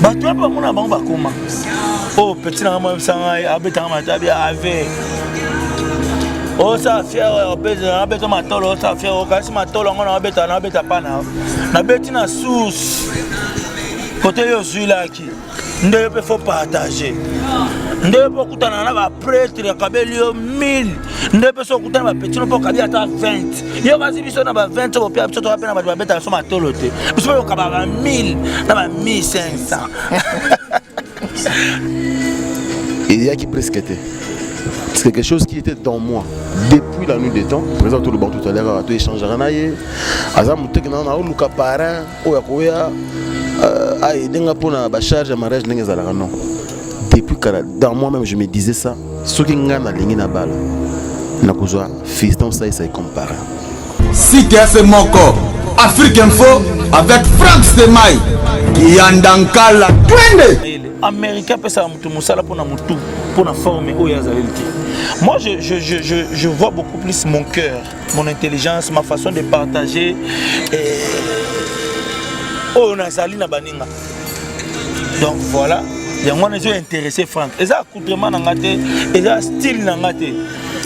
Bah toi pas mon abon bakoma. Oh petit na moi sanga abeta matabi ave. Oh ça fier abeta matolo ça fier o kasi matolo ngona abeta pana. Na beti na sous. Côté yo suis là qui. Ndé peut faut partager. Ndé peut kutana na ba prêtre kabelio 1000. Ndé peut so kutana ba petit no pour kabia ta 20. Yo kasi biso na ba 20 au pia biso to apena ba beta so matolo te. Biso yo kababa 1000 na ba 1500. Il y a qui presque était. C'est quelque chose qui était dans moi depuis la nuit des temps. Présent tout le banc tout à l'heure, tu échanges ranaye. Azam tekna na uluka parrain o yakoya denga pona ba charge à mariage n'enga zalaka non. Depuis que dans moi-même je me disais ça, ce qui ngana lingi na bala. Na kozwa fiston ça c'est comme parrain. Si tu as ce moko Afrique Info avec Frank Stemai qui andankala twende. Américain peut ça mutu musala pour na mutu pour na former o yazalelki. Moi je vois beaucoup plus mon cœur, mon intelligence, ma façon de partager oh nazali na baninga. Donc voilà, il y a moi je suis intéressé Franck. Et ça accoutrement na ngate, et ça style na ngate.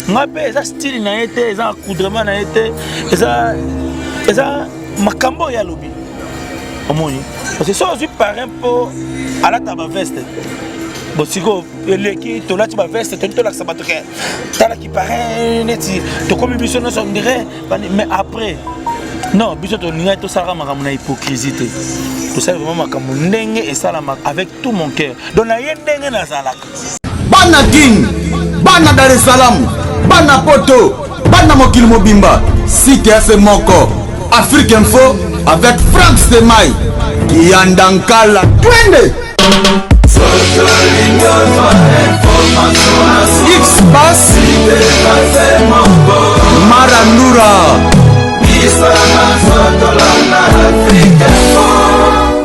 Ngape ça style na été, ça accoutrement na été, et ça makambo ya lobi. Omoni. Parce que ça aussi parrain pour à la table veste. Bon si go eleki to la table veste to la sabatoke. Tala qui parrain neti to comme biso no on dirait mais après non biso to ninga to sala makamuna hypocrisie. Tout ça vraiment makamuna ndenge et ça avec tout mon cœur. Donc na yendenge na zalaka. Bana King, bana Dar es Salaam, bana Poto, bana Mokili Mobimba. Si tu as ce moko Afrique Info avec Frank Stemai qui andankala twende. X-Bass Marandura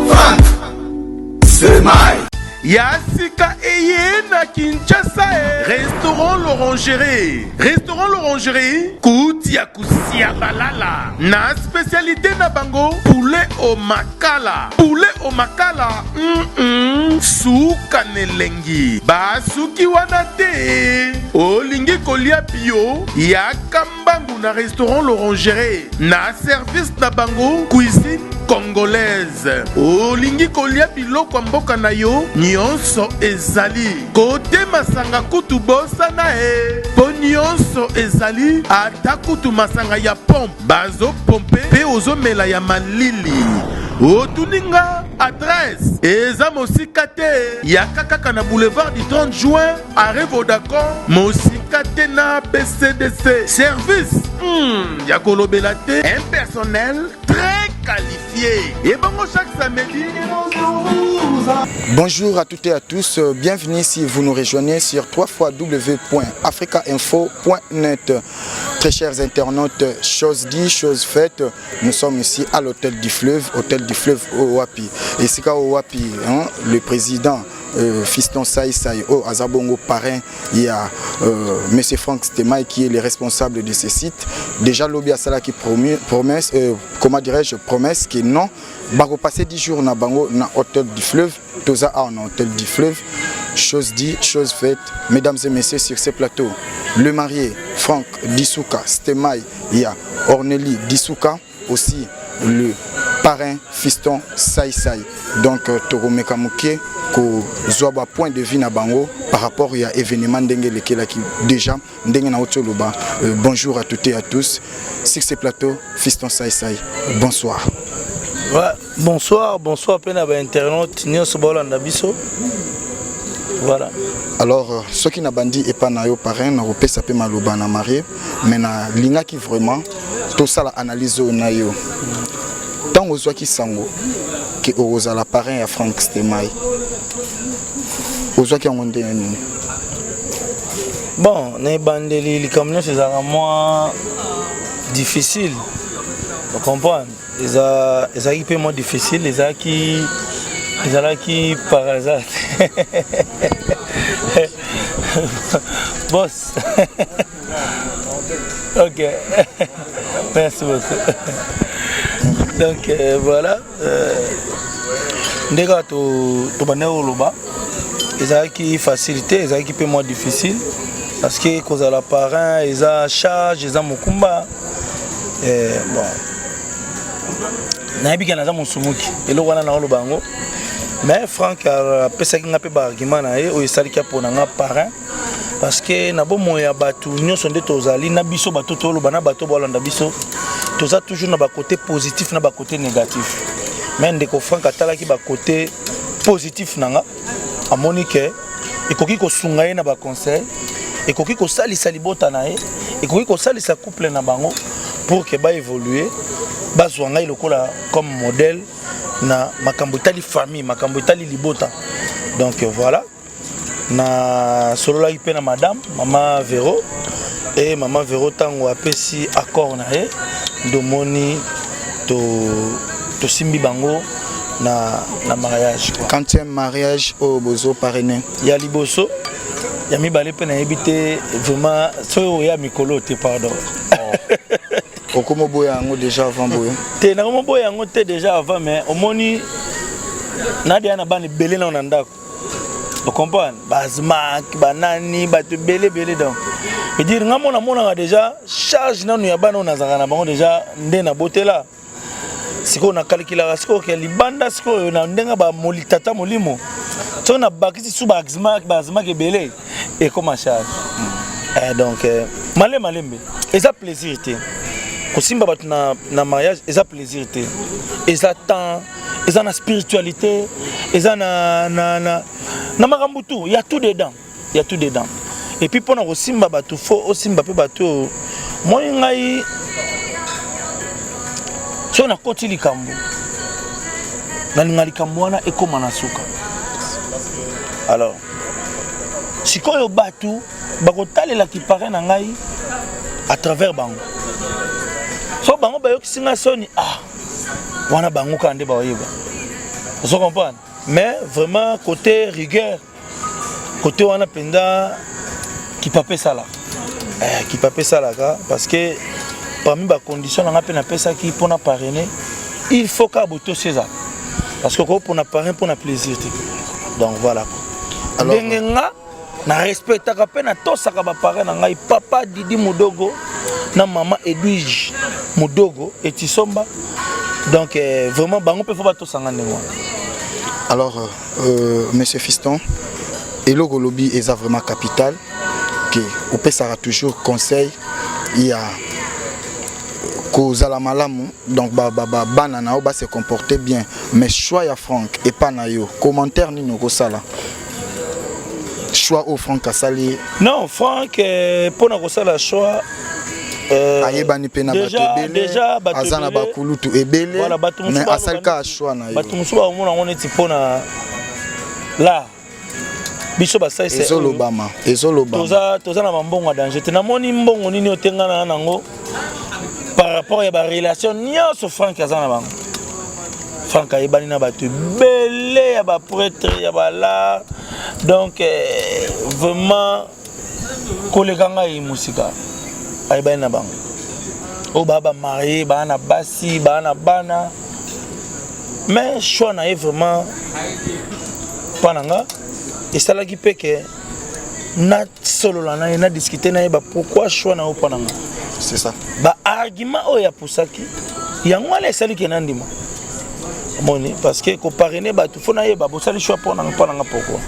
Frank Stemai Yasika Eye na Kinshasa Restaurant L'Orangerie. Restaurant L'Orangerie Koutia Kusia Balala. Na spécialité na bango poulet au makala. Poulet au makala Souka nelengi Basuki wana te Olingi kolia bio Yakambangu na Restaurant L'Orangerie. Na service na bango cuisine congolaise. Olingi kolia biloko mboka na yo nyonso ezali. Kote masanga kutu bosa na po nyonso ezali. Ata kutu masanga ya pompe bazo pompe pe ozo mela ya malili. Otuninga adresse eza mosika te ya kaka na boulevard du 30 juin arrêt Vodacom mosika te na BCDC. Service ya kolobela te, un personnel très qualifié. Et bon chaque samedi. Bonjour à toutes et à tous, bienvenue si vous nous rejoignez sur www.africainfo.net. Très chers internautes, chose dit, chose faite, nous sommes ici à l'hôtel du Fleuve au Wapi. Et c'est qu'au Wapi, le président Fiston Saï au Azabongo parrain, il y a M. Frank Stemai qui est le responsable de ce site. Déjà l'Obi Asala qui promesse que non, va passer 10 jours na bango na hôtel du Fleuve, toza en hôtel du Fleuve. Chose dit, chose faite, mesdames et messieurs sur ce plateau, le marié Frank Dissouka Stemai, il y a Ornélie Dissouka, aussi le parrain Fiston Saï. Donc Toromeka Mouké ko zoba point de vue na bango par rapport à événement ndenge lekela qui déjà ndenge na otoloba. Bonjour à toutes et à tous sur ce plateau Fiston Saï. Bonsoir. Ouais, bonsoir pena ba internaute nyonso bolanda biso. Voilà. Alors ceux qui n'a bandi et pas na yo parrain na repesa pe maloba na marié mais na linga qui vraiment tout ça la analyse na yo. Tant aux qui sango que oza la parrain à Frank Stemai. Aux qui ont ndé nini. Bon, na bandeli li comme c'est ça moins difficile. Vous comprenez? Les qui peu moins difficile, les qui par hasard. Boss. Ok. Merci beaucoup. Donc voilà. ndeka to bande oloba ezalaki facilité ezalaki pe moins difficile parce que kozala parrain eza charge eza mokumba bon nayebika naza mosumuki eloko wana na oloba yango mais Franck apesaki nga mpe baargument na ye oyo esalaki mpona nga parrain parce que na bomoi ya bato nyonso nde tozali na biso bato toloba na bato bolanda biso toza toujours na bakote positif na bakote négatif mais ndeko Franck atalaki bakote positif na nga amoni ke ekoki kosunga ye na baconseil ekoki kosalisa libota na ye ekoki kosalisa couple na bango pour que baévoluer bazwa ngai lokola comme modèle na makambo etali famille makambo etali libota donc voilà na sololaki mpe na madame mama Véro et mama Véro ntango apesi accord na ye ndomoni tosimbi bango na mariage quoi. Quantième mariage au bozo parrainé ya liboso ya mibale mpe nayebi te vraiment soyo oya mikolo te pardon okomo boya yango déjà avant boya te nakomo boya yango te déjà avant mais omoni nadia na bana belé na ndako tu comprends bazmak banani bato belé donc et dire nga mona déjà charge nanu ya bana na zaka na bango déjà nde na botela siko na calculera siko ke libanda siko na ndenga ba molitata molimo to na bakisi sous bazmak belé et comme charge donc malembe et ça plaisir te kosimba bato na mariage eza plaisir te eza temps eza na spiritualité eza na makambo tout il y a tout dedans et puis pona kosimba bato fo osimba pe bato moi ngai so na koti likambo na likambo wana ekoma na suka alors sikoyo bato bakotalela kipare na ngai à travers bango so bango bayokisi nga soni wana bango kande baoyeba vous comprenez mais vraiment côté rigueur côté wana penda kipape sala parce que parmi ba condition nga pe na pesa ki pona parrainer il faut ka boto césar parce que ko pona parrain pona plaisir donc voilà alors nga na respectaka pe na tosaka ba parrain na ngai papa Didi Mudogo na maman Edwige Mudogo et Tisomba donc vraiment bango pe faut ba tosanga ndengwa. Alors monsieur Fiston eloko lobby est vraiment capital que on peut ça toujours conseil il y a kozala malamu donc banana ba se comporter bien mais choix ya Franck et pas na yo commentaire ni no sala choix au Franck asali non Franck pour na sala choix ayebani pena déjà azana bakulutu ebele voilà mais asalika choix na yo bato musuba omona ngone tipona là biso basai c'est ezolobama toza na mbongo danger te namoni mbongo nini otengana nango par rapport à la relation nyonso Franck azana bango Franck ayebani na bato belé ya ba prêtre ya bala donc vraiment kolekanga yi musika ayebani na bango o baba marié bana basi bana bana mais choix na vraiment pananga esalaki peke na solo la na discuter na ba pourquoi choix na pananga c'est ça ba argument oya pusaki yango ala esaliki na ndima moni parce que ko parrainer ba tout fona yeba bosali choix pananga pourquoi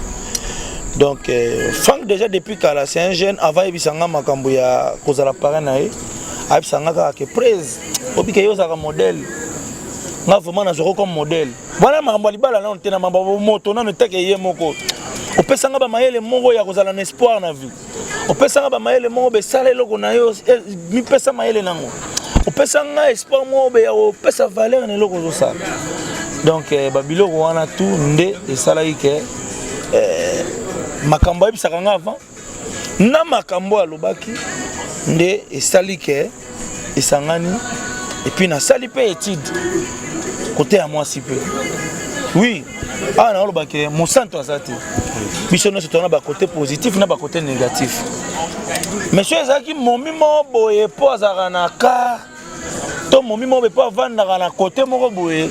donc Franck déjà depuis kala c'est un jeune avant ebisanga makambo ya kozala parrain na ye abisanga ka ke praise obike yo za modèle nga vraiment na zoro comme modèle voilà makambo libala na on tena makambo moto na neteke ye moko opesanga ba mayele moko ya kozala na espoir na vie opesanga ba mayele moko be sala eloko na yo mi pesa mayele nango opesanga espoir moko be ya opesa valeur na eloko zo sala donc ba biloko wana tout nde esala ike makambo ebisaka nga avant na makambo alobaki nde esali ke esangani et puis na sali pe étude côté à moi si peu oui na olobaki mosanto azati biso nyonso tona ba côté positif na ba côté négatif monsieur ezaki momi mo boye po azaka na car to momi mo be po avandaka na côté moko boye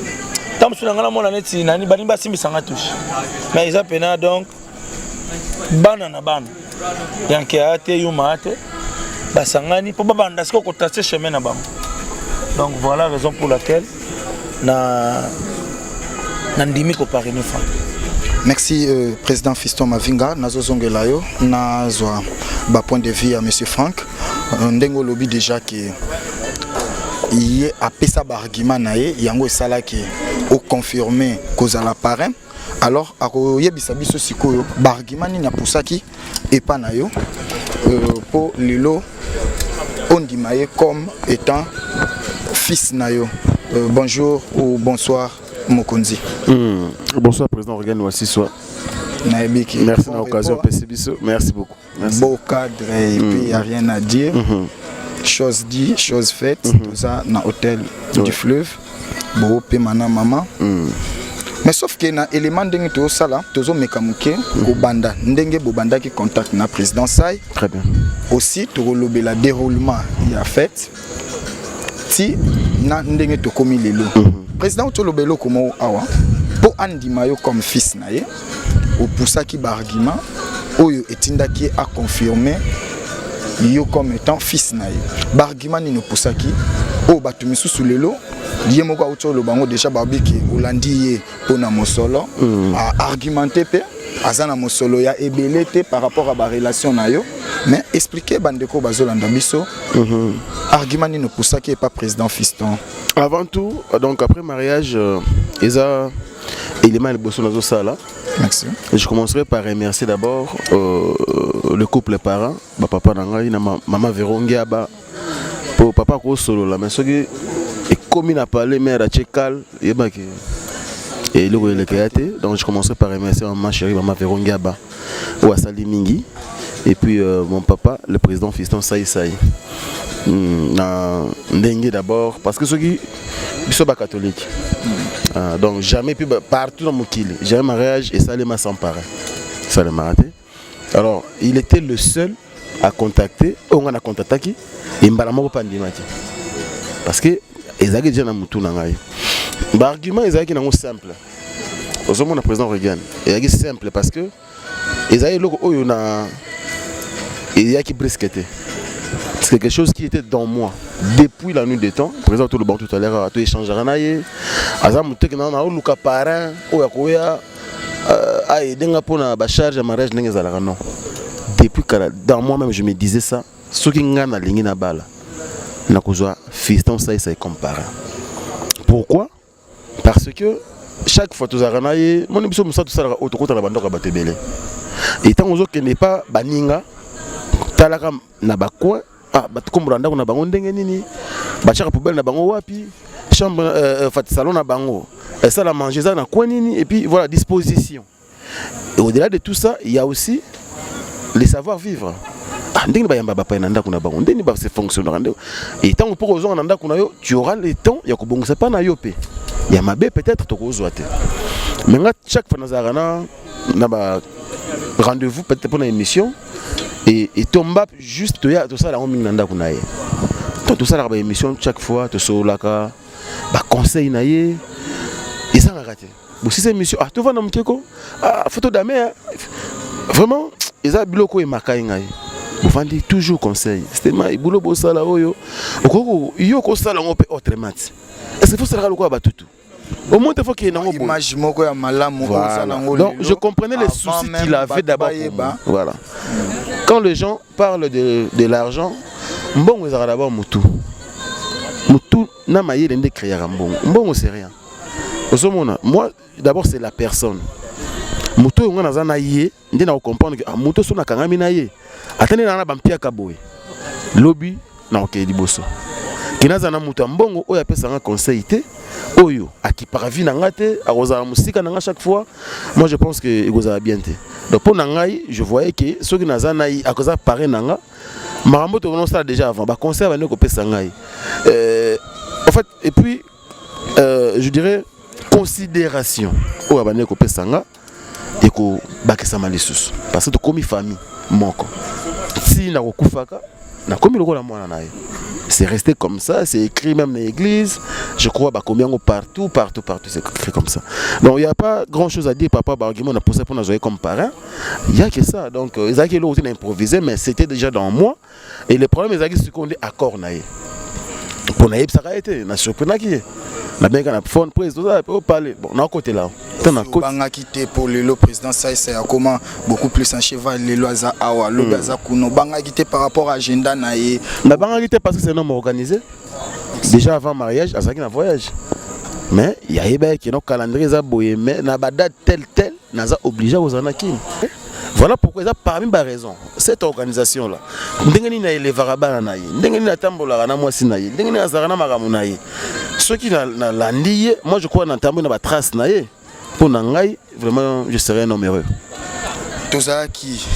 tant que nous avons neti nani bani ba simbi sanga touche mais ils appellent donc banana ban yanke ate yuma ate basangani pour babanda siko ko tracer chemin na bango. Donc voilà la raison pour laquelle na ndimi ko parrainer Franck. Merci président Fiston Mavinga nazo zongelayo nazwa ba point de vue à monsieur Franck ndengo lobby déjà que il a pesa ba argument nae yango esala ki au confirmer cause à la parrain alors ako yebisa biso sikoyo ba argument ni na pusaki et pas na yo pour lilo on dit maye comme étant fils na yo. Bonjour ou bonsoir Mokonzi. Bonsoir président Regan Wassiswa. Merci de l'occasion merci beaucoup. Merci. Beau cadre et puis il n'y a rien à dire. Chose dit, chose faite, tout ça dans l'hôtel du fleuve. Beau pemana maman. Mais sauf que na élément de tout ça là, tout ça mekamuke au banda, ndenge bobanda qui contacte na président Sai. Très bien. Aussi tout le déroulement il a fait. Si na ndenge to komi lelo. Président to lobelo komo awa po andima yo comme fils na ye ou pour ça qui ba argument oyo etinda qui a confirmé yo comme étant fils na ye. Ba argument ni no pour ça qui o batu misusu lelo lié moko auto lo bango déjà babiki olandi ye pona mosolo a argumenté pe azana mosolo ya ebelete par rapport à ba relation na yo mais expliquer bandeko bazolanda biso argument ni no pour ça qui est pas président Fiston. Avant tout, donc après mariage, Eza élément de bosso nazo sala. Merci. Je commencerai par remercier d'abord le couple parents, ba papa nangai na maman Vérongia ba pour papa ko solo la mais ce qui est comme il a parlé mère à Tchekal et ba et le créateur. Donc je commencerai par remercier maman chérie maman Vérongia ba ou Asali Mingi et puis mon papa le président Fiston Saï Saï. Ndenge d'abord parce que ceux qui sont pas catholiques donc jamais puis partout dans mon kili jamais mariage et ça les m'a sans parrain ça les m'a raté alors il était le seul à contacter on a contacté qui et mbalamoko pandimati parce que ezaki déjà na mutu na ngai ba argument ezaki nango simple au moins le président Regan ezaki simple parce que ezaki loko oyo na ezaki brisqueté. C'est quelque chose qui était dans moi depuis la nuit des temps. Par exemple, tout le banc tout à l'heure, tout échangera naïe. Azam te kena na oluka parrain oya koya ay denga pona ba charge mariage ndenge zalaka non. Depuis dans moi-même je me disais ça, ce qui ngana lingi na bala. Na kozwa Fiston ça comme parrain. Pourquoi? Parce que chaque fois tout zaranaye, mon biso musa tout ça autokota na bandoka batebele. Et tant ozo que n'est pas baninga talaka na bakwa comme na bango ndenge nini bachaka poubelle na bango wapi chambre salon na bango ça la manger ça na quoi nini et puis voilà disposition et au-delà de tout ça il y a aussi les savoir vivre ndenge ba yamba ba na ndako na bango ndenge ba se fonctionner et tant pour ozonga na ndako na yo tu auras le temps ya ko bongisa pa na yo pe ya mabe peut-être to kozwa te mais chaque fois nazarana na ba rendez-vous peut-être pour une émission et tomba juste tout ça la on minanda kunaye tout ça la émission chaque fois to solaka ba conseil naye et ça raté bon si c'est émission tout va na mkeko photo d'amé vraiment eza biloko e makai ngai vous vendez toujours conseil c'était ma boulot bo sala oyo okoko yo ko sala ngope autrement est-ce qu'il faut sala lokwa batutu au moins il faut qu'il y ait une image moko ya malamu voilà. Donc je comprenais les soucis qu'il avait d'abord voilà. Quand les gens parlent de l'argent, mbongo ezara d'abord mutu na maye ndenge créer mbongo c'est rien. Moi d'abord c'est la personne. Mutu ngana zana yé ndina ko comprendre que mutu so na kangami na yé. Atene na bampia kaboy. Lobby na okeli boso. Kinaza na mutu mbongo oyo apesa nga conseil te. Oyo akiparavi na ngate akozala musika na nga chaque fois. Moi je pense que il bien te. Donc pour Nangai, je voyais que ceux qui n'ont pas à cause de parrain Nanga, Marambo te venons ça déjà avant. Bah conseil va nous couper Sangai. En fait et puis je dirais considération. Au va nous couper Sanga et ko bakisa malisus. Parce que tu comme famille moko. Si na kokufaka na komi loko la mwana nae. c'est resté comme ça, c'est écrit même dans l'église. Je crois combien partout, c'est écrit comme ça. Donc il n'y a pas grand chose à dire par rapport à l'argument on a poussé pour nous jouer comme parrain. Il n'y a que ça. Donc ils ont improvisé, mais c'était déjà dans moi. Et le problème c'est qu'on dit accord naïe. Pour naïe ça a été, na surprenant qui est. La bien qu'on a fond prise tout ça, peut parler. Bon, on a côté là. Banga quitté pour le président ça c'est comment beaucoup plus un cheval les lois à awa le gaza kuno banga quitté par rapport à agenda naïe. La banga quitté parce que c'est un homme organisé. Déjà avant mariage, à ça qu'il a voyage. Mais il y a des qui ont calendrier ça boyé mais na date tel n'a obligé aux anakin. Voilà pourquoi il y a parmi les raisons. Cette organisation là. Ndengeni na les varabana naïe, ndengeni na tambola na mwasi naïe, ndengeni na zarana magamu naïe. Ceux qui na landié, moi je crois na tambo na ba trace naïe. Pour Nangai, vraiment je serais un homme heureux. Tout ça qui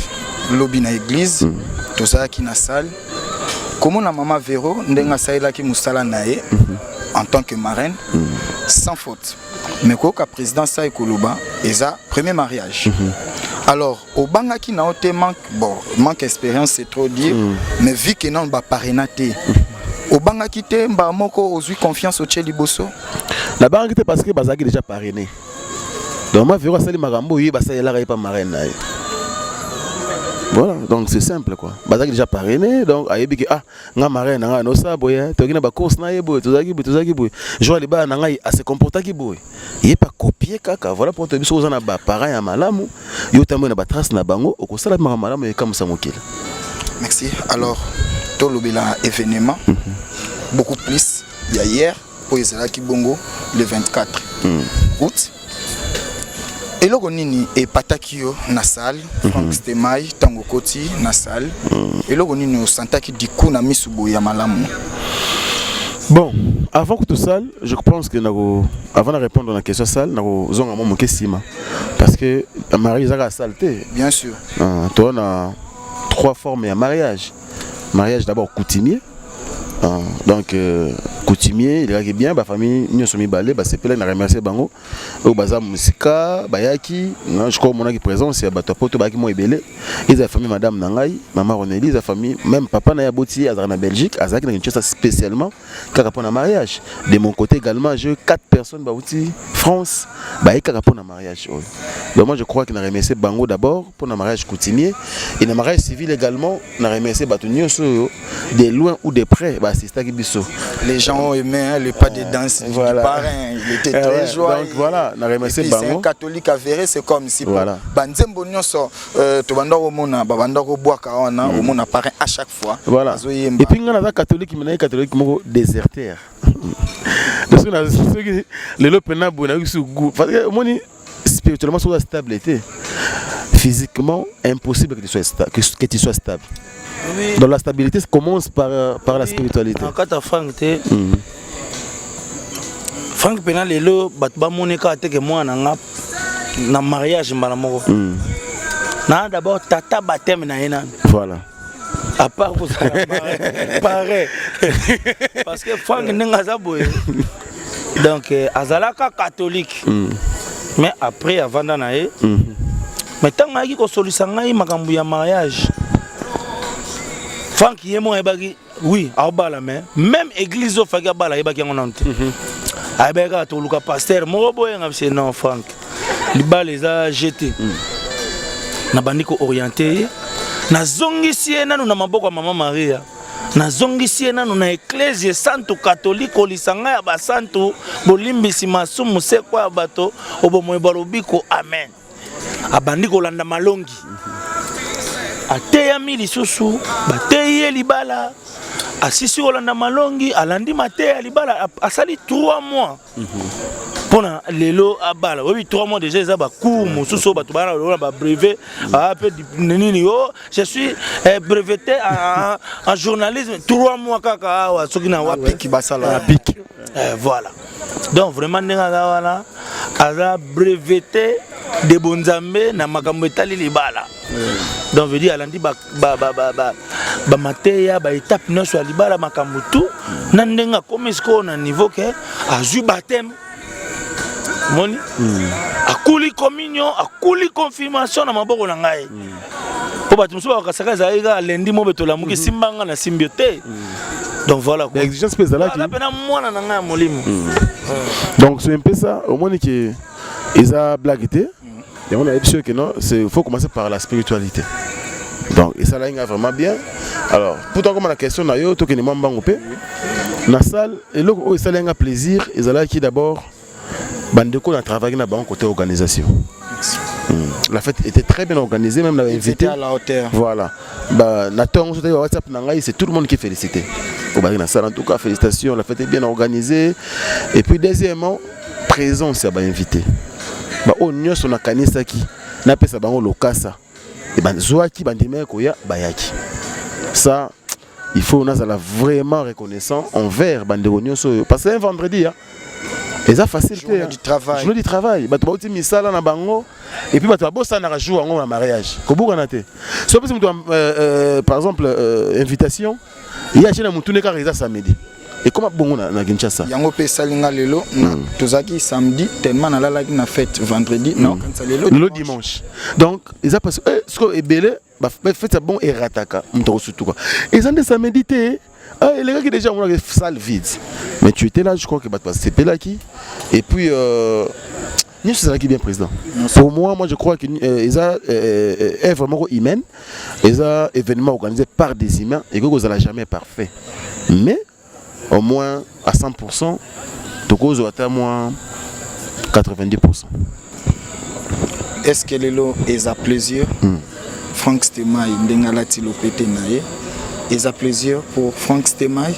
lobby na église, tout ça qui na salle. Comment la maman Véro ndenga saïla qui musala naïe en tant que marraine sans faute. Mais quoi que président Saï Koulouba, et ça, premier mariage. Alors, au banga qui n'a pas manque d'expérience, c'est trop dire, mais vu que non, bah parrainaté. Au banga qui te, bah moko aux confiance au Tcheli Bosso. La banga qui te parce que Bazaki déjà parrainé. Donc moi, Véro Sali Marambo, il va pas marraine. Voilà, donc c'est simple quoi. Bazaki déjà parrainé, donc ayebi que ah, nga marraine nga no sa boya, to kina ba course na yebo, to zaki boy. Joa liba na ngai a se comporter ki boy. Il est pas copier kaka, voilà pour te biso za na ba parrain ya malamu, yo tambo na ba trace na bango, okosala malamu e comme ça mokila. Merci. Alors, to lobela événement beaucoup plus il y a hier pour Isala Kibongo le 24 août. Et là, on est Patakio na salle, Frank Stemai, Tango Koti na salle. Et là, on est Santa qui dit qu'on a mis sous boya malamu. Bon, avant que tout ça, je pense que avant de répondre à la question salle, nous avons un question parce que la mariage a saleté. Bien sûr. Toi, on a 3 formes de mariage. Mariage d'abord coutumier. Donc coutumier il est bien ba famille nous sommes balé ba c'est plein na remercier bango au baza musika bayaki je crois mon qui présence ya bato poto ba ki mo ebele ils a famille madame nangai maman Ronelise a famille même papa na ya boti azana Belgique azaki na kinshasa spécialement kaka pour na mariage de mon côté également j'ai 4 personnes ba outi France ba kaka pour na mariage donc moi je crois qu'il na remercier bango d'abord pour na mariage coutumier et na mariage civil également na remercier bato nyonso de loin ou de près. Les gens ont aimé le pas de danse du parrain, il était très joyeux. Donc voilà, c'est un catholique avéré, c'est comme si Banzembo Nyonso, Tobandoro Mona, Babandoro Boaka, on a parrain à chaque fois. Voilà. Et puis on a un catholique qui est catholique désertaire. Parce que les lopena bona sous goût. Parce que moi spirituellement sur la stabilité. Physiquement impossible que tu sois stable. Oui. Donc la stabilité commence par la spiritualité. En cas de Franck, Franck Penal est là, batba monika te que moi na mariage malamoko. Na d'abord tata baptême na ena. Voilà. À part vous pareil. Parce que Franck n'enga zaboye. Donc azalaka catholique. Mais après avant d'anae mais tant que ko solution ngai makambu ya mariage. Franck yemo ebaki oui, aobala mais même église au faga bala ebaki ngonante. Abeka to luka pasteur mo boye ngabse non Franck. Liba les a jeté. Na bandiko orienté na zongisi nanu na maboko mama Maria. Na zongisi nanu na église santo catholique olisanga ya ba santo bolimbisi masumu sekwa bato obomoy balobiko amen. Abandi kolanda malongi ateya mili susu bateye libala asisi kolanda malongi alandi mateya libala asali 3 mois pona lelo abala oui 3 mois déjà ça ba cours mususu bato bana ba brevet après nini yo je suis breveté en journalisme 3 mois kaka awa soki na wapi ki basala pic voilà donc vraiment nenga wana ala breveté de bonzambe na makambo etali libala donc veut dire alandi ba mateya ba étape no so libala makambo tout na ndenga comme est-ce na niveau que azu baptême moni akuli communion akuli confirmation na maboko na ngai po bato muso bakasaka zaika lendi mo betola muki simbanga na symbiote Donc voilà. L'exigence pèse là. Donc c'est un peu ça. Au moins que ils ont blagué. Et on a dit que non, il faut commencer par la spiritualité. Donc et ça là il va vraiment bien. Alors pourtant comme la question na yo to que ni mamba ngopé. Na salle et là où ça a plaisir, ils allaient qui d'abord bandeko na travailler na ban côté organisation. La fête était très bien organisée, même l'avait invité à la hauteur. Voilà. Bah Nathan sur WhatsApp c'est tout le monde qui félicité. Au bari na salle en tout cas félicitations, la fête est bien organisée. Et puis deuxièmement, présence à ba invité. Bah on nyos on a kanisa qui na pesa bango lokasa. Et ben zoaki bandime koya bayaki. Ça il faut on a vraiment reconnaissant envers bandeko nyonso parce que un vendredi et ça facile journée du travail. Journée du travail. Bah tu vas uti misala na bango et puis bah tu vas bosser na jour en mariage. Kobuka na te. So par exemple invitation, il y a chez na mutune ka reza samedi. Et comment bon na Kinshasa. Yango pe salinga lelo na tozaki samedi tellement na la na fête vendredi non quand ça le dimanche. Donc ils a passé ce que est belé bah fête ça bon et rataka mtoro surtout quoi. Et ça samedi té les gars qui déjà on a une salle vide. Mais tu étais là, je crois que c'est Pelaki. Et puis, nous c'est là qui est bien président. Pour moi, je crois qu'ils ont vraiment humain. Ils ont événement organisé par des humains et que vous n'allez jamais parfait. Mais au moins à 100%, tu causes à moins 90%. Est-ce que les lots est à plaisir? Franck Stemai, Ndengalati Lopete Naye. Et ça plaisir pour Franck Stemai.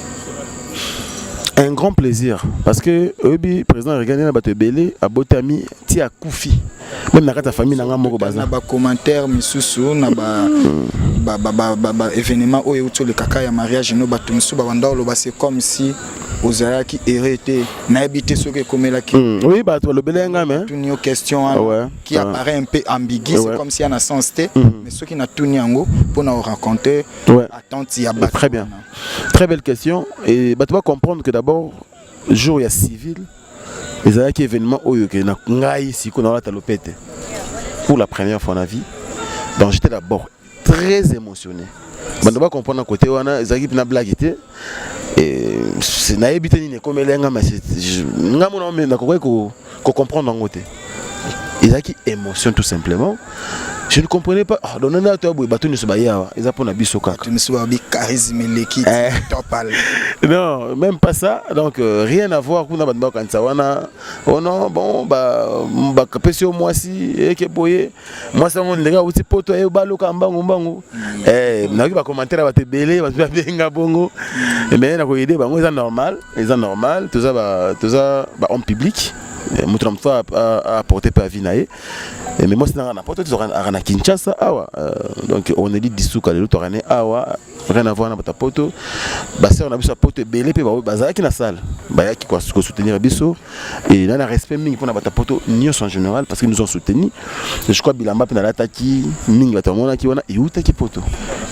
Un grand plaisir parce que le président regardé na bato belé a botami ti a Koufi même na ta famille na moko baza na ba commentaire misusu na ba événement oyo to le kaka ya mariage no bato misusu ba banda lo ba c'est comme si ozala qui hérité na habité ce que comme là qui oui bato le belé ngame une question qui apparaît un peu ambigu c'est comme si en a sens té mais ceux qui na tout niango pour nous rencontrer attente ya ba très bien très belle question et bato va comprendre que d'abord jour il y a civil les a qui événement oyo que na ngai siko na la talopete pour la première fois dans la vie. Donc j'étais d'abord très émotionné. On doit comprendre côté wana ezaki na blague et c'est na ebité ni comme lenga mais nga mona me na ko comprendre ngote. Ezaki émotion tout simplement. Je ne comprenais pas. Oh, donc on a tout bateau ne se baïa. Ils ont pour na bisoka. Tu ne sois pas charisme l'équipe. Non, même pas ça. Donc rien à voir avec na bandba kansawana. Oh non, bon bah capesi au moi si et que boyer. Moi ça mon les gars aussi poto et balo kambango mbango. Na ki ba commentaire ba te belé, ba benga bongo. Mais na ko aider bango c'est normal, tout ça bah en public. Mouton fois à apporter pas vie naé. Mais moi c'est dans la porte tu auras à Kinshasa awa donc on est dit dissouka le torané awa rien à voir na ta poto ba sœur na biso poto belé pe ba bazala ki na salle ba ya ki quoi soutenir biso et là na respect mingi pour na ta poto nions en général parce qu'ils nous ont soutenu je crois bilamba pe na la taki mingi ba tomona ki wana et uta ki poto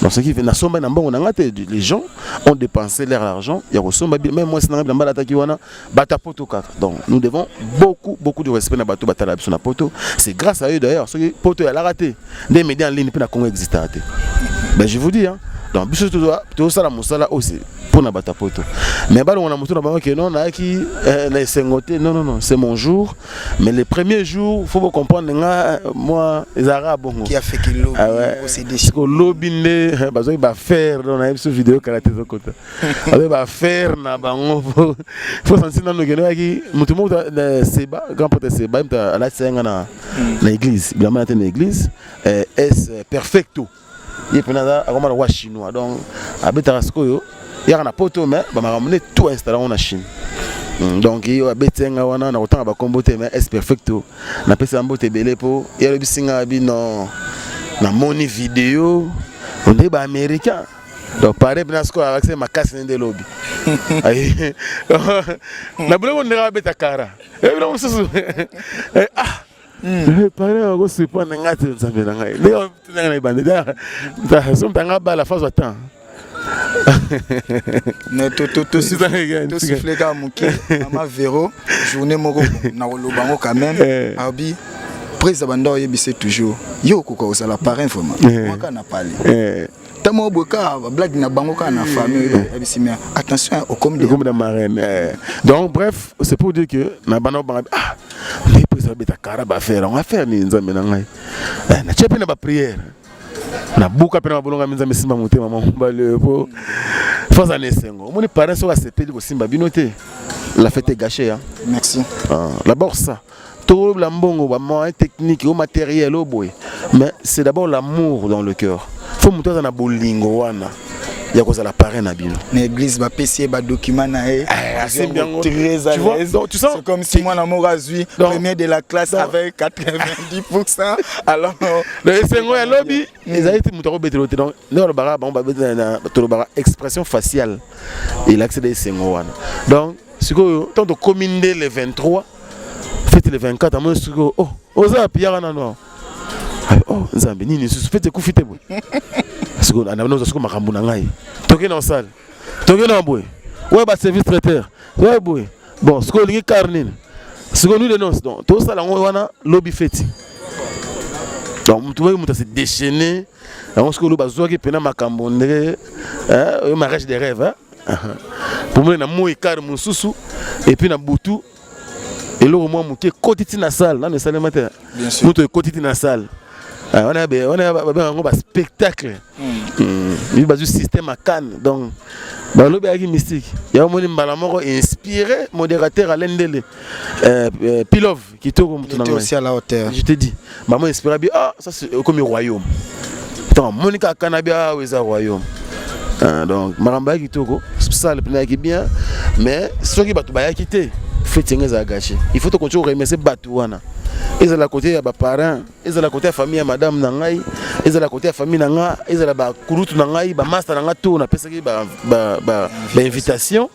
donc ce qui fait na somba na mbongo na ngate les gens ont dépensé leur argent ya ko somba même moi c'est na bilamba la taki wana ba ta poto kaka donc nous devons beaucoup de respect na bato batala biso na poto c'est grâce à eux d'ailleurs ce que poto ya la raté des médias en ligne pe na Congo existant ben je vous dis hein donc biso tout ça la musala aussi pour na bata poto mais balo on a monté na bango que non na ki na sengoté non c'est mon jour mais les premiers jours faut vous comprendre nga moi les arabes bongo qui a fait que lobby c'est des ko lobby ne bazo ba faire dans na episode vidéo karaté zo kota ba faire na bango faut sentir dans que no ki mutu mo seba grand porte seba mta ala senga na église bien na église est perfecto il peut nada comme le chinois donc abeta raskoyo il y a na poto mais ba ramener tout installé en Chine donc il y a betenga wana na otanga ba kombote mais est perfecto na pesa mbote belé po il y a le bisinga bi non na moni vidéo on est ba américain donc pareil bien ce qu'on a accès ma casse de lobby na bule on est beta kara et là on se ah parler en gros c'est pas n'engate nzambe na ngai leo tunanga na bandeda ça sommes tanga ba la phase attend ne tout siffler ka muki mama Véro journée moko na lobango quand même abi prise banda oyebise toujours yo koko osala parrain vraiment moi kana parler tamo boka blague na bango ka na famille mais attention au comme de marraine. Donc bref, c'est pour dire que na bana ah mais président beta karaba faire on va faire ni nzambe na ngai na chepe na ba prière na buka pe na bolonga nzambe simba motema mamba le po faza nesengo mon parents sont acceptés ko simba binoté la fête est gâchée hein. Merci. D'abord ça tout la mbongo ba moyen technique au matériel au boy mais c'est d'abord l'amour dans le cœur. Faut monter dans la bolingo wana ya koza la parrain na bino l'église va PC ba document na c'est bien très à l'aise. Donc tu sens c'est comme si moi na mon razui premier de la classe avec 90%. Alors le sengo ya lobby ils a été mutako betelote donc le bara ba betena to bara expression faciale il accède à sengo wana donc ce que tant de commune le 23 fête le 24 à moi ce que oh oza piara na no oh nzambe nini susu fete kufite boy parce que ana nozo siko makambu na ngai toke na salle toke na boy ouais ba service traiteur ouais boy bon siko lingi carnine siko nous de nos donc tout ça là on wana lobby fete donc mutu se déchaîner on siko lo bazwa ki pena makambu ndere un mariage de rêve hein pour moi na moi car mususu et puis na butu et là moi muke kotiti na salle na ne salle matin mutu kotiti na salle on a un spectacle. Il y a un système à Cannes. Donc, il y a un mystique. Il y a un inspiré, modérateur à l'Endele. Pilov, qui est aussi à la hauteur. Je te dis, maman inspiré, ah, ça c'est comme un royaume. Donc, Monica Canabia, c'est un royaume. Donc, Maramba qui est ça le plan qui est bien. Mais ce qui est quitté, il faut continuer à remercier Batouana. Ils sont à côté de mes parents, ils sont à côté de la famille de madame Nangai, ils sont à côté de la famille Nanga, ils sont à la Kurutu Nangai, ba master Nanga tout, on a fait ba invitation.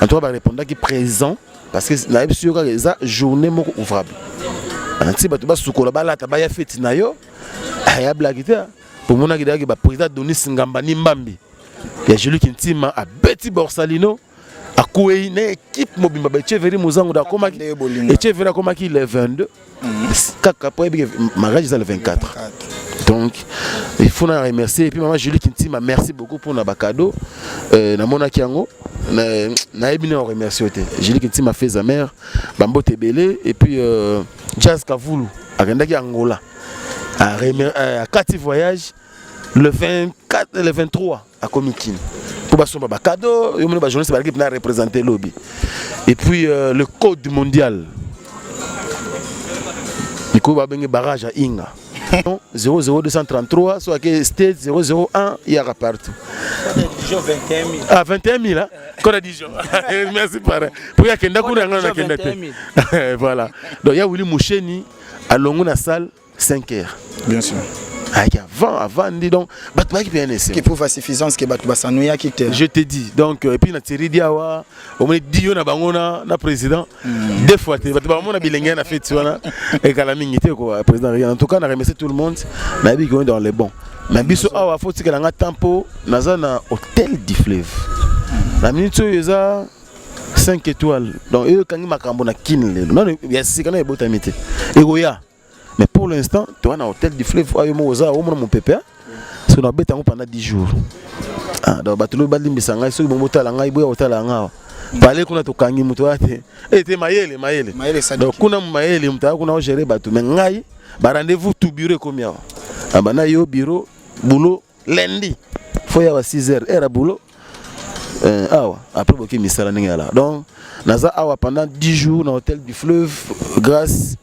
En tout cas, répondre qui présent parce que la sûr que ça journée moko ouvrable. Anti ba to ba sukola ba la ta ba ya fête na yo, aya blaguité. Pour mon akida ki ba président Donis Ngamba Nimbambi. Ya Julie Kintima a Betty Borsalino. A Koué, une équipe mobile, Cheveri Mouzango d'Akoma qui et Cheveri Akoma qui le 22, Kakapoé, mariage le 24. Donc, il faut nous remercier. Et puis, maman Julie Kinti m'a merci beaucoup pour notre cadeau. Na mona kiango, na ebine on remercie. Julie Kinti m'a fait sa mère, Bambo Tebele, et puis Jazz Kavoulou, à Rendaki Angola, à 4 voyages, le 24, le 23 à Komikine. Pour basso baba cadeau, yo mona journaliste qui n'a représenté lobby. Et puis le code mondial. Niko ba bengi barrage à Inga. 00233 soit que state 001 il y a partout. Dijon 21 000. Ah 21 000 hein. Qu'on a Dijon. Merci parrain. Pour ya kenda kuna ngana kenda te. Voilà. Donc il y a Willy Moucheni à longo na salle 5h. Bien sûr. Avant, dis donc, qui prouve la suffisance que Batoubassanoya qui était. Je te dis, donc, et puis, Natiri Diawa, au moins, Dio Nabangona, na président, deux fois, Batoubassanoya bilingue, na fait, et Kalamingité, quoi, président. En tout cas, on a remercié tout le monde, on a dit qu'on est dans les bons. Mais biso awa faut que la tempo, dans un hôtel du fleuve. La minute, il y a 5 étoiles. Donc, quand il m'a cambona kinle, non, il y a 6 canaux et botamité. Et Goya. Mais pour l'instant, tu es dans l'hôtel du fleuve, tu es mon pépé. Parce qu'on a bêté pendant 10 jours. Donc, tu as dit que tu as dit que tu as dit que tu as dit que tu as dit que tu as dit que tu as dit que donc, tu as dit que tu as géré bateau. Mais tu as rendez-vous tout bureau comme ça. Tu as dit bureau, boulot, lundi. Il faut y avoir 6 heures. Et boulot. Après, tu as dit que donc, pendant 10 jours dans l'hôtel du fleuve, grâce.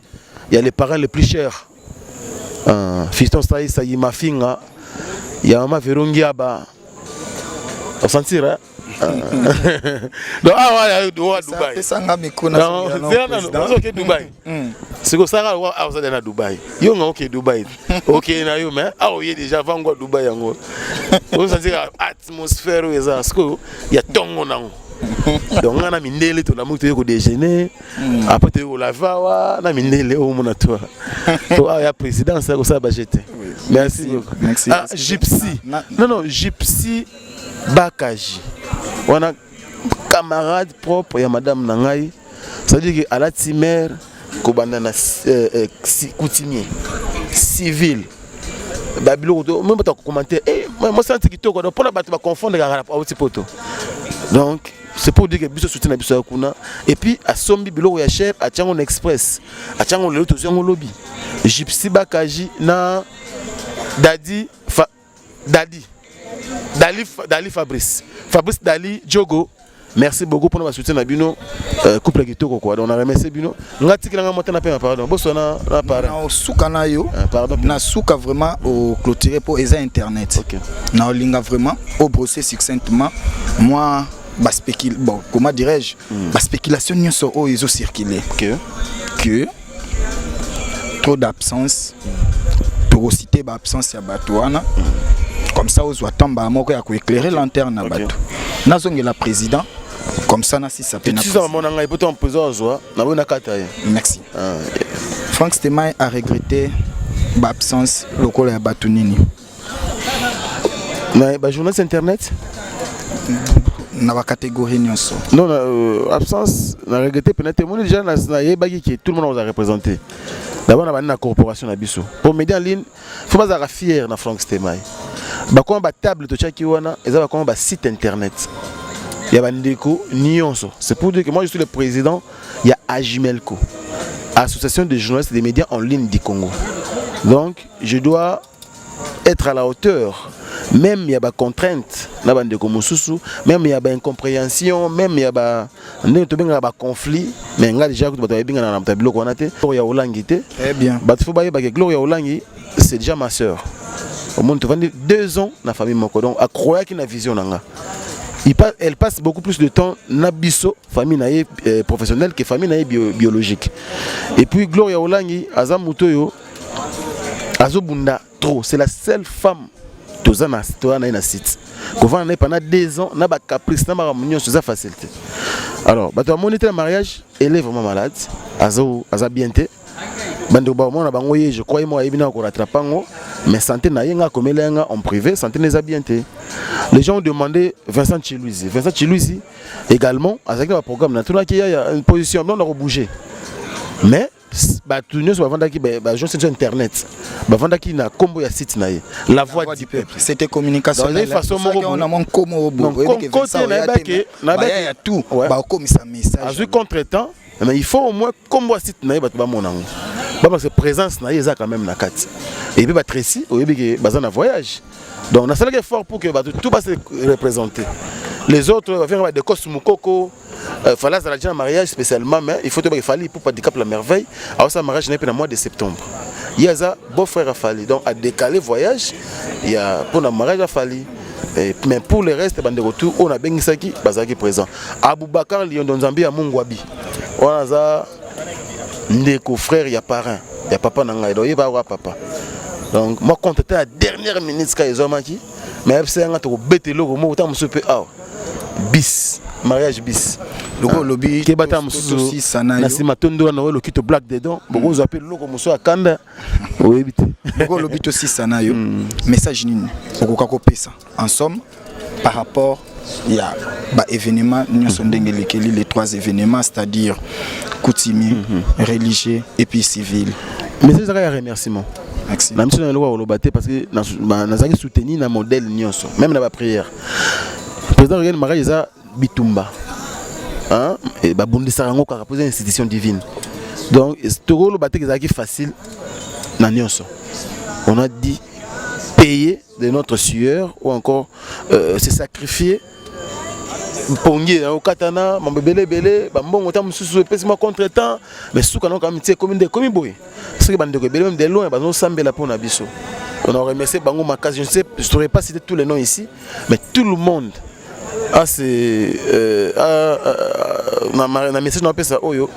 Il y a les parents les plus chers. Fiston Saï Saï Mafinga. Il y a Maman Verungiaba. On s'en tire, hein? Donc, il y a Dubaï. C'est ça, c'est Dubaï. C'est que ça, on est à Dubaï. Il y a un Dubaï. Ok, il y a déjà avant Dubaï. On s'en tire l'atmosphère. Il y a Tongo. Donc on a mindele to la moto yoko déjeuner après tu au lavawa na mindele au mona toi to ya président ça ko ça ba jeter merci beaucoup merci Gypsy non Gypsy Bakaji on a camarade propre ya madame Nangai ça veut dire que à la timère ko banda na coutumier civil même pas commenter moi senti kitoko donc pour ba confondre la autre poto donc c'est pour dire que biso soutien na biso kuna et puis à sombi biloko ya cher à Tchangon Express à Tchangon le to zongo lobby Gypsy Bakaji na Dali Fabrice Dali Diogo. Merci beaucoup pour notre soutien à Bino couple kitoko quoi donc on a remercié Bino ngati kilanga monter na pe pardon boso na pardon na suka na yo pardon na suka vraiment au clôturer pour les internet OK na linga vraiment au brosser succinctement moi bon comment dirais-je la spéculation n'y sont oh ils ont circulé que trop d'absence porosité d'absence ya batouana comme ça aux attendre moko ya ko éclairer lanterne na bateau nazonge la président comme ça na si ça peut na merci Franck Stemai a regretté l'absence locale ya batunini na ba journaliste internet na ba catégorie nyonso non absence na regretté peut-être mon déjà na yebaki que tout le monde va représenter d'abord na ba corporation na biso pour média en ligne faut pas être fier na Franck Stemai ba comme ba table to chaki wana eza comme ba site internet il y a bandeko nyonso c'est pour dire que moi je suis le président il y a Ajimelco association des journalistes et des médias en ligne du Congo donc je dois être à la hauteur même il y a des contraintes na bandeko mususu même il y a des incompréhensions même il y a des conflits mais nga déjà que bato binga na tabilo ko na te Gloria Olangi te eh bien bato fo ba que Gloria Olangi c'est déjà ma sœur au monde 2 ans na famille moko donc à croire qu'il a vision nanga elle passe beaucoup plus de temps na biso famille naie professionnelle que famille naie biologique et puis Gloria Olangi azamutoyo azobunda trop c'est la seule femme tozana na site qu'on va pendant 2 ans na ba caprice na ba réunion c'est facilité alors bato moniteur le mariage elle est vraiment malade aza bienté bando ba mona bango je crois moi ebina ko rattrapango mais santé na yenga komelenga en privé santé les a bienté les gens ont demandé Vincent Chiluisi également avec le programme na tout là qui y a une position non on bouger mais ba tout nous va vendre qui ba je sur internet ba vendre qui na combo ya site na la voix du peuple c'était communication de façon on a mon comme côté na ba ya tout ba comme ça message à contre-temps mais il faut au moins combo site na ba ba monango ba parce que présence na yeza quand même na kati et puis ba Tracy au yebi que bazana voyage donc on a fait effort pour que tout va se représenter les autres va faire des costumes coco fallait ça un mariage spécialement mais il faut que fallait pour pas handicap la merveille alors ça mariage n'est pas dans mois de septembre il y a ça beau frère a fallu donc à décaler voyage il y a pour le mariage a fallu mais pour le reste bande retour on a bien qui bazaki présent Aboubakar Lion Nzambi à Mungwabi on a ça ndeko frère il y a parrain il y a papa nanga donc il va avoir papa donc moi contacté à la dernière minute quand ils ont maki mais c'est un autre bête logo moi autant monsieur peut bis mariage bis logo lobby qui bata mususu na sima tondo na le kito black dedans beaucoup vous appelle logo muso akanda oui bité logo lobby to 6 sana yo message nini okoka kopesa en somme par rapport il y a bah événements nous sommes les 3 événements c'est-à-dire coutumier religieux et puis civil mais c'est un remerciement merci na mission na loi olobaté parce que nazaki soutenir na modèle nyonso même na ba prière président René Maraïza Bitumba hein et ba bondisa rango ka poser institution divine donc toro olobaté que zaki facile na nyonso on a dit payer de notre sueur ou encore se sacrifier pongier au katana mambebele belé bambongo ta mususu epesima contre-temps mais souka non comme tie comme boy ce que bande ko belé même de loin ba no sambela pour na biso on a remercié bango makasi je ne sais je saurais pas citer tous les noms ici mais tout le monde a c'est na message na pesa oyo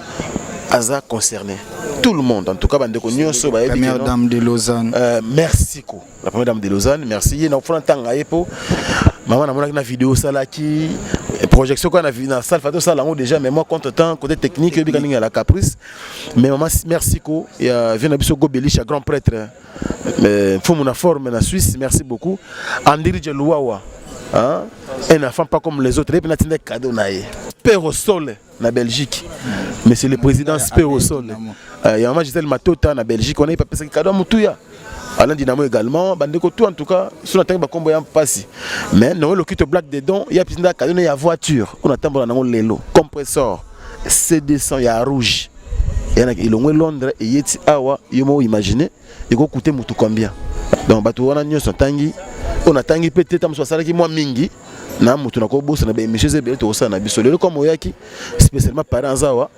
aza concerné tout le monde en tout cas bande ko nyonso ba première dame de Lausanne merci ko la première dame de Lausanne merci ye na fona tanga yepo maman na na vidéo salaki projection qu'on a vu dans la salle fato ça là déjà mais moi contre temps côté technique bi kaninga la caprice mais maman merci ko et vient na biso Gobelisha grand prêtre mais faut mon forme na Suisse merci beaucoup Andirije Luawa hein un enfant pas comme les autres et puis na tinde cadeau naé Père au sol na Belgique mais c'est le président Père au sol il y a maman Gisèle Matota na Belgique on a pas pensé cadeau mutuya Alain Dynamo également, bandeko tout en tout cas, sur la table combo yam passi. Mais non le kit black dedans, il y a piscine cadeau, il y a voiture, on attend pour la lelo, compresseur, C200, il y a rouge. Il y a Londres et Yeti Awa, il m'a imaginé, il va coûter tout combien. Donc bateau on a nyo tangi, on a tangi peut-être am soit qui moi mingi, na mutu na ko bossa na be monsieur Zebele to ça na biso lelo comme oyaki, spécialement parents Awa.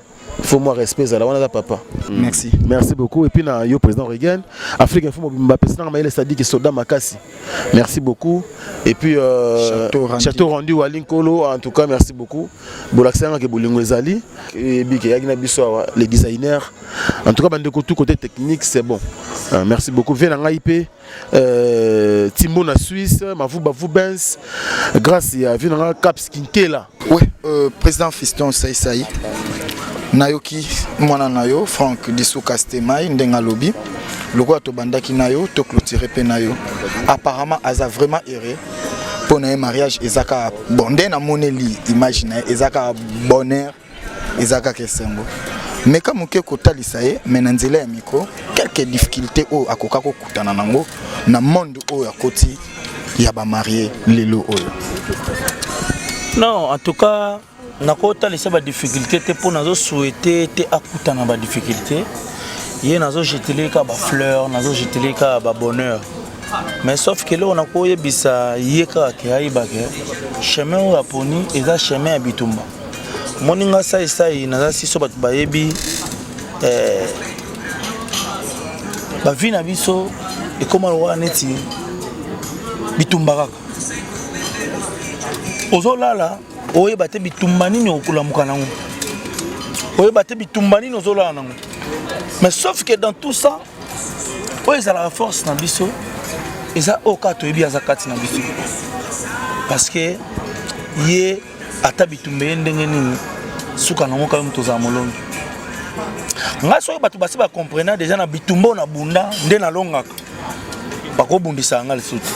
Il faut moi respect à la papa. Merci. Merci beaucoup. Et puis, le président Reagan, Afrique Info, merci beaucoup. Et puis, Château Rendu, Walinkolo, en tout cas, merci beaucoup. Les designers. En tout cas, tout côté technique, c'est bon. Merci beaucoup. Viens en IP, Timbo na Suisse, Mavou Benz, grâce à Viens Caps Kinkela. Oui, président Fiston Saïsaï. Nayoki mwana nayo Franck Dissou Kastemai ndenga lobby loko to bandaki nayo to clôturer pe nayo apparemment aza vraiment erré pour un mariage ezaka bondé na moneli imaginer ezaka bonheur ezaka kesengo mais comme ke kotalisa ye menanzela ya micro quelques difficultés o akoka ko kutana nango na monde o ya koti ya ba marié lelo oyo. Non, en tout cas nakota laisser ba difficulté te pour nazo souhaiter te akuta na ba difficulté ye nazo jeteler ka ba fleur nazo jeteler ka ba bonheur mais sauf que là on a koye bisa ye ka ke aiba ke chemin o aponi eza chemin ya bitumba moninga sai naza siso bat ba yebi ba vina biso e koma lo neti bitumba kaka ozolala oye bate bitumba nini okulamuka nango oye bate bitumba nini ozolala nango mais sauf que dans tout ça oye ezala la force na biso eza oka toyebi aza kati na biso parce que ye ata bitumba ye ndenge nini suka nango kayo moto ozala molongi ngai soki bato basi bacomprena deja na bitumba na bunda nde nalongaka bakobundisa nga lisutu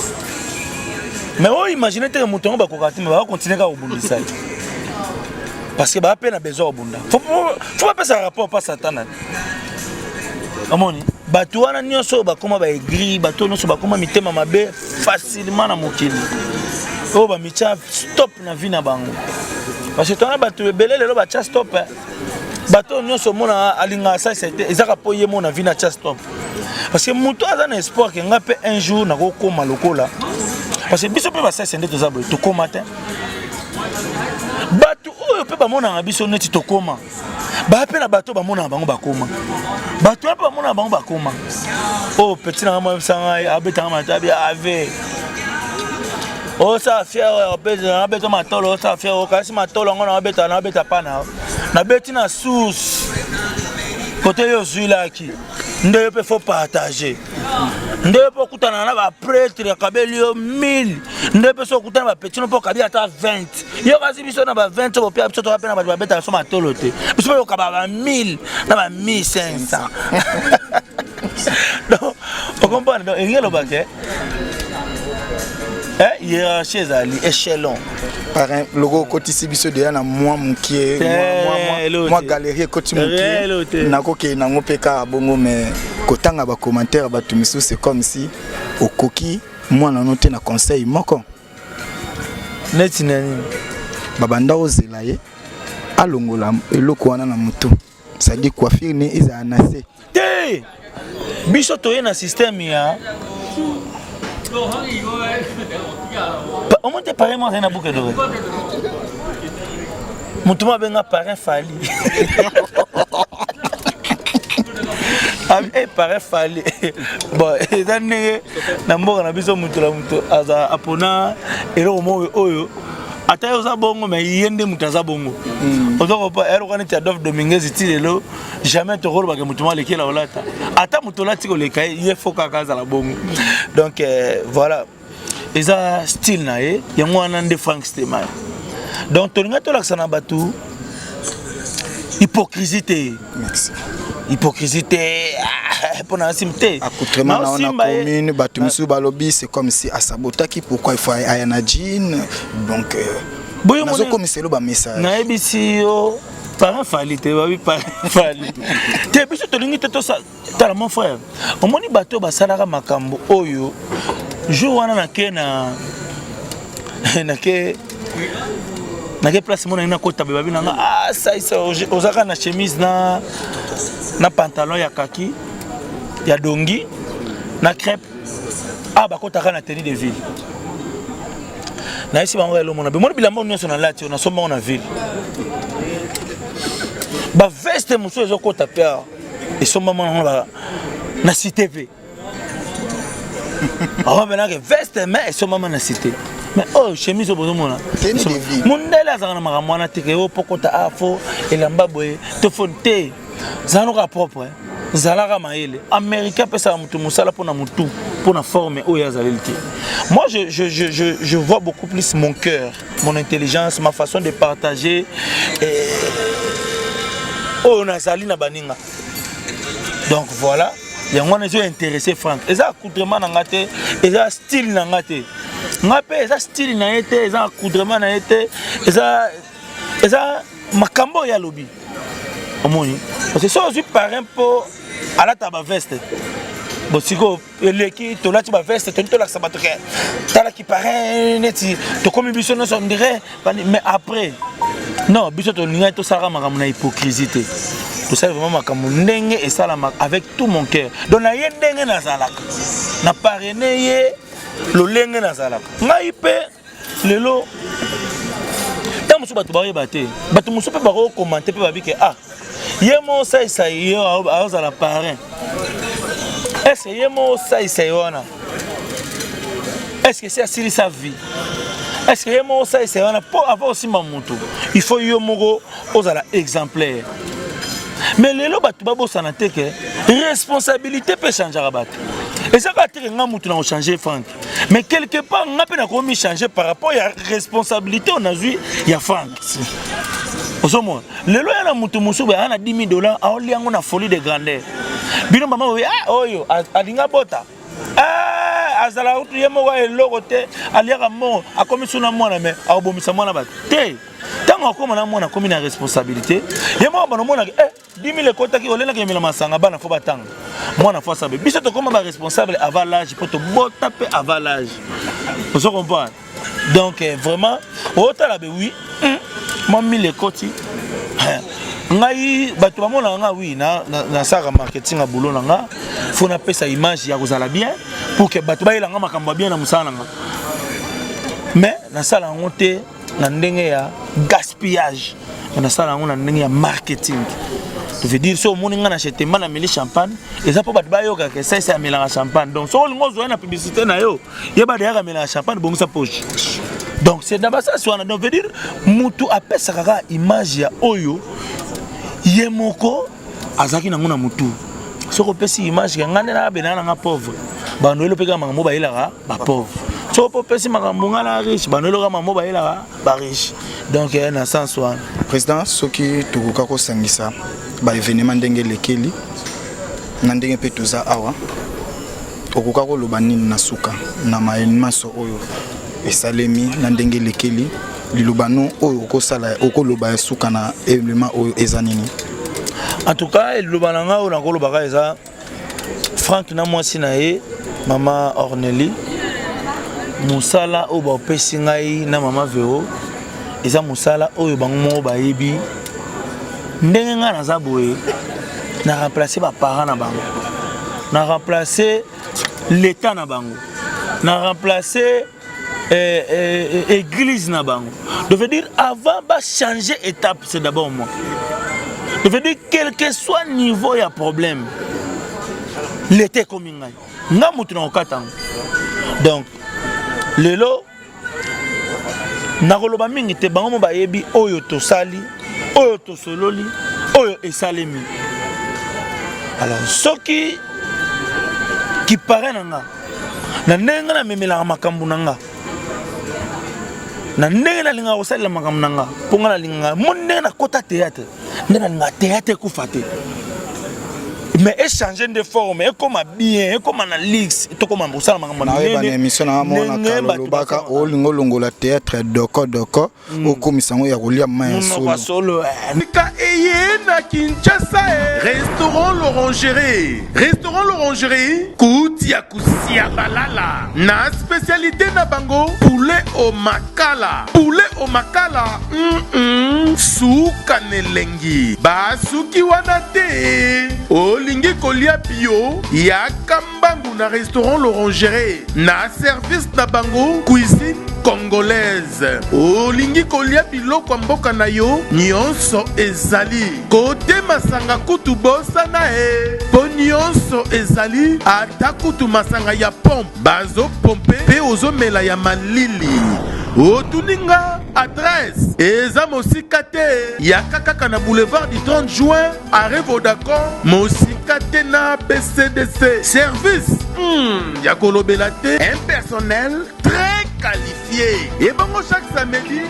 mais oh, imaginez que mon temps va continuer à rebondir parce que bah peine a besoin de bunda. Faut pas passer un rapport pas Satan. Amoni, bateau na nyonso ba comment ba aigri, bateau nyonso ba comment mitema mabe facilement na mokili. Oh ba micha stop na vie na bango. Parce que toi bateau belé lelo ba cha stop. Bateau nyonso mona alinga ça c'était ezaka poye mona vie na cha stop. Parce que muto aza na espoir que ngape un jour na ko koma lokola. Parce que biso pe ba ça c'est ndé tozabo to koma te. Bato oyo pe ba mona na biso neti to koma. Ba pe na bato ba mona bango ba koma. Bato pe ba mona bango ba koma. Oh petit na moi sanga abeta matabi ave. Oh ça fier abeta matolo ça fier o kasi matolo ngona abeta pana. Na beti na sous. Côté yo zuila ki. Nde pe faut partager. Nde pe kutana na ba prêtre ya kabeli yo 1000. Nde pe so kutana ba petit no po kabia ata 20. Yo kasi biso na ba 20 bo pia biso to apena ba beta so matolo te. Biso yo kababa 1000 na ba 1500. Donc on comprend donc rien le baquet. Hiérarchie ezali échelon. Par un logo côté biso de na moi mukie moi galerie côté mukie nako ke nango peka bongo mais kotanga ba commentaire ba tumiso c'est comme si okoki moi na noter na conseil moko neti nani babanda ozela ye alongola eloko wana na moto ça dit coiffure ni eza anase te biso to na système ya au moins t'es pareil moi rien à bouquet d'oreilles mon tout benga parrain fali parrain fali bon étant né na mboka na biso mutu la mutu aza apona ero mo oyo ata oza bongo mais yende mutu aza bongo ozo pas ero kana ti Adolphe Dominguez itilelo jamais te rôle ba ke mutu maleki la olata ata mutu la tiko le kai ye foka kaza la bongo donc voilà eza style na ye yango wana nde Franck Stemai donc tolinga to laksana batu hypocrisie. Merci. Hypocrisie pour na simte accoutrement na commune batu misu balobi c'est comme si asabotaki pourquoi il faut ayana jean donc boyo mo comme c'est le ba message na ebisi yo parent fali te babi parent fali te biso to lingi to ça tala mon frère omoni bato basalaka makambo oyo jour wana nake place mona ina kota babi nanga ah ça ozaka na chemise na pantalon ya kaki ya dongi na crêpe ah bakotaka na tenue de ville na isi bango elo mona be mona bilamba nyonso na lati na somba na ville ba veste muso ezokota pea esomba mona na cité pe ah ben que veste mais esomba na cité mais oh chemise obozo mona mundele azana makamwana teke o pokota afo elamba boye to fonte zanoka propre zalaka maele américain pesa mutu musala pona mutu pona forme o yazalelki. Moi je vois beaucoup plus mon cœur, mon intelligence, ma façon de partager oh nazali na baninga. Donc voilà, il y a un intéressé Franck. Et ça accoutrement nangate, et ça style nangate. Ngape ça style na été, ça accoutrement na été, et ça makambo ya lobby. Omoni. Parce que ça aussi parrain pour à la taba veste. Bon siko eleki to la taba veste, to la sabatoke. Tala qui parrain neti, to comme biso no on dirait mais après non, biso to ninga to sara makambo na hypocrisie. Tout ça vraiment makambo ndenge et ça avec tout mon cœur. Donc na ye ndenge na zalaka. Na parrainer ye lo lenge na zalaka. Ngai pe lelo ta musu batu ba yebate. Batu musu pe ba ko commenter pe ba bi ke ah yemo ça yo a la parrain. Est-ce que yemo ça wana? Est-ce que c'est asili sa vie? Est-ce que yemo ça wana pour avoir aussi mamuto? Il faut yomogo ozala exemplaire. Mais les lois tu babo sanate que responsabilité peut changer à battre. Et ça va être un mouton à changer Franck. Mais quelque part on a pas commis changer par rapport à la responsabilité on a vu il y a Franck. Osomo le lois na mouton musuba ana $10,000 a oli yango na folie de grandeur. Bino mama ah oyo alinga bota. Ah azala utu yemo wa eloko te aliaka mo akomi suna mwana me abomisa mwana ba te. Tant akoma na mwana komi na responsabilité yemo bana mwana $10,000 kota ki olena ke mila masanga bana fo batanga mwana fo sabe biso to koma ba responsable avant l'âge pour to bota pe avant l'âge. Vous comprenez? Donc vraiment otala be oui mami le koti ngai bato bamona nga oui na saka marketing a boulot nga faut na pesa image ya kozala bien pour que bato ba elanga makambo bien na musala nga mais na sala ngote na ndenge ya gaspillage na sala ngona ndenge ya marketing. Tu veux dire so moni nga na acheter mana meli champagne et ça pour bato ba yoka que ça c'est mélange champagne donc so lingo zo na publicité na yo yeba de ya mélange champagne bon ça poche. Donc c'est d'abord ça soit donc veut dire mutu apesa kaka image ya oyo yemoko azaki na ngona mutu soko pesi image ya ngane na benana nga pauvre banolo peka makambo ba ilaka ba pauvre soko pesi makambo ngala riche banolo ka makambo ba ilaka ba riche. Donc na sens wana président soki tukuka ko sangisa ba événement ndenge lekeli na ndenge pe toza awa okuka ko loba nini na suka na maso oyo esalemi na ndenge lekeli lilubano oyo okosala okoloba suka na élément oyo ezanini. En tout cas lilubananga oyo nakolobaka eza Franck na mwasi na ye mama Orneli musala oyo bapesi ngai na mama Vero eza musala oyo bango moko bayebi ndenge ngai naza boye na remplacer ba parents na bango na remplacer l'état na bango na remplacer église na bango. Je veux dire avant de changer étape c'est d'abord moi. Je veux dire quel que soit niveau il y a problème. L'été comme ngai. Nga mutu na okatang. Donc lelo nakoloba mingi te bango ba yebi oyo to sali, oyo to sololi, oyo esalemi. Alors soki qui paraît nanga na ndenge na memela makambu nanga na ndenge na linga osala makambu nanga ponga na linga monde na kota théâtre ndenge na linga théâtre ku fate mais échanger de forme comme bien comme analyse to comme ça na émission na mona kalobaka o lingo longola théâtre doko o komisango ya kolia solo Nika eye na Kinshasa restaurant l'orangerie Koutia Kusia Balala na spécialité na bango poulet au makala suka nelengi basuki wana te olingi kolia bio ya kambangu na restaurant l'orangerie na service na bango cuisine congolaise olingi kolia biloko mboka na yo nyonso ezali kote masanga kutu bosana po nyonso ezali ata kutu masanga ya pompe bazo pompe pe ozomela ya malili otuninga adresse eza mosika te ya kaka na boulevard du 30 juin arrêt Vodacom mosika te na BCDC service ya kolobela te un personnel très qualifié et bango chaque samedi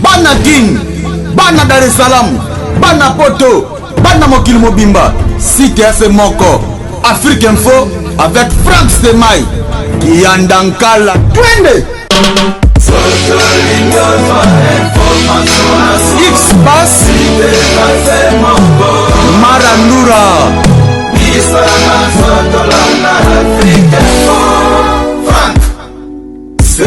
Bana King, Bana Dar es Salaam, Bana Poto, Bana Mokil Mobimba, CTS Moko, Afrique Info avec Franck Stemai, Kiandankala, Twende. X-Bass, Marandura.